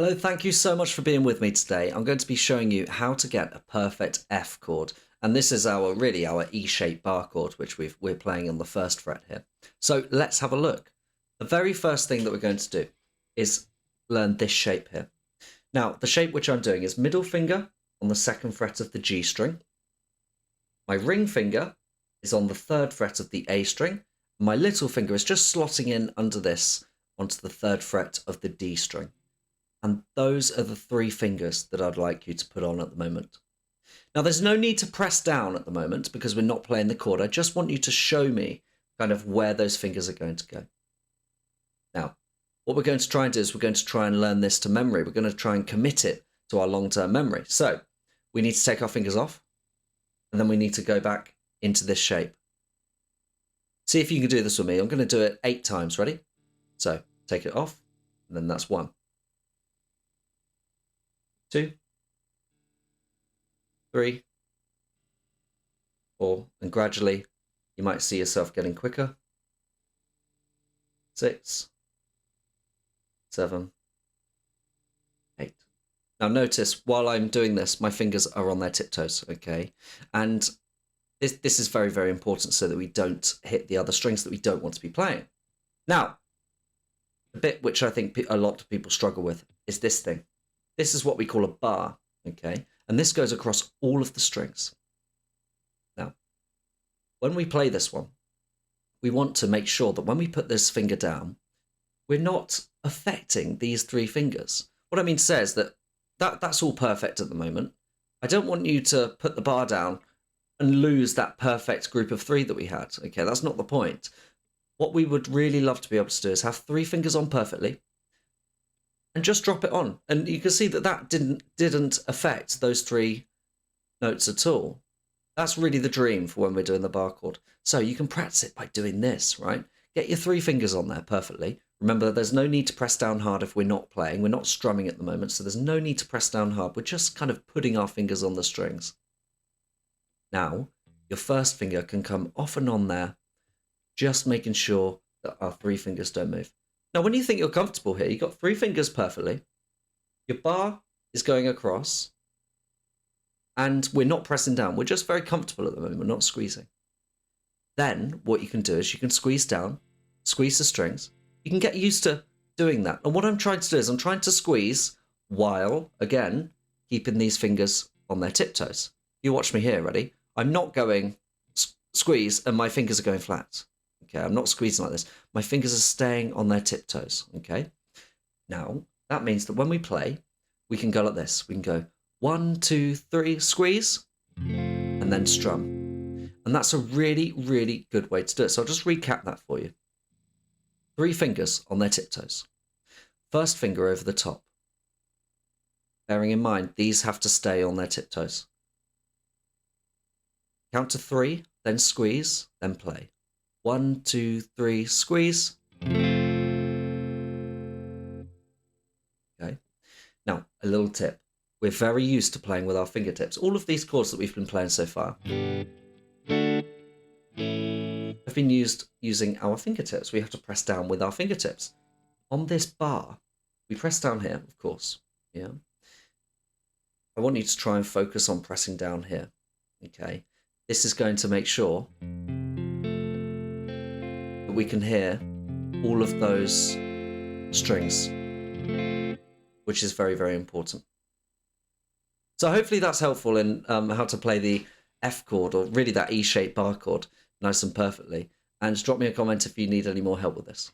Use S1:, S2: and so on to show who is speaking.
S1: Hello, thank you so much for being with me today. I'm going to be showing you how to get a perfect F chord. And this is our E-shaped bar chord, which we're playing on the first fret here. So let's have a look. The very first thing that we're going to do is learn this shape here. Now, the shape which I'm doing is middle finger on the second fret of the G string. My ring finger is on the third fret of the A string. My little finger is just slotting in under this onto the third fret of the D string. And those are the three fingers that I'd like you to put on at the moment. Now, there's no need to press down at the moment because we're not playing the chord. I just want you to show me kind of where those fingers are going to go. Now, what we're going to try and do is we're going to try and learn this to memory. We're going to try and commit it to our long-term memory. So we need to take our fingers off and then we need to go back into this shape. See if you can do this with me. I'm going to do it 8 times. Ready? So take it off and then that's 1, 2, 3, 4, and gradually you might see yourself getting quicker. 6, 7, 8. Now notice while I'm doing this, my fingers are on their tiptoes, okay? And this is very, very important so that we don't hit the other strings that we don't want to be playing. Now, the bit which I think a lot of people struggle with is this thing. This is what we call a bar, okay? And this goes across all of the strings. Now, when we play this one, we want to make sure that when we put this finger down, we're not affecting these 3 fingers. What I mean to say is that's all perfect at the moment. I don't want you to put the bar down and lose that perfect group of 3 that we had. Okay, that's not the point. What we would really love to be able to do is have 3 fingers on perfectly, and just drop it on. And you can see that didn't affect those 3 notes at all. That's really the dream for when we're doing the bar chord. So you can practice it by doing this, right? Get your 3 fingers on there perfectly. Remember, there's no need to press down hard if we're not playing. We're not strumming at the moment, so there's no need to press down hard. We're just kind of putting our fingers on the strings. Now, your first finger can come off and on there, just making sure that our 3 fingers don't move. Now, when you think you're comfortable here, you've got 3 fingers perfectly. Your bar is going across. And we're not pressing down. We're just very comfortable at the moment. We're not squeezing. Then what you can do is you can squeeze down, squeeze the strings. You can get used to doing that. And what I'm trying to do is I'm trying to squeeze while, again, keeping these fingers on their tiptoes. You watch me here, ready? I'm not going squeeze and my fingers are going flat. Okay, I'm not squeezing like this. My fingers are staying on their tiptoes, okay? Now, that means that when we play, we can go like this. We can go 1, 2, 3, squeeze, and then strum. And that's a really, really good way to do it. So I'll just recap that for you. 3 fingers on their tiptoes. First finger over the top. Bearing in mind, these have to stay on their tiptoes. Count to 3, then squeeze, then play. 1, 2, 3, squeeze. Okay. Now, a little tip. We're very used to playing with our fingertips. All of these chords that we've been playing so far have been used using our fingertips. We have to press down with our fingertips. On this bar, we press down here, of course. Yeah. I want you to try and focus on pressing down here. Okay. This is going to make sure that we can hear all of those strings, which is very, very important. So hopefully that's helpful in how to play the F chord, or really that E-shaped bar chord, nice and perfectly. And drop me a comment if you need any more help with this.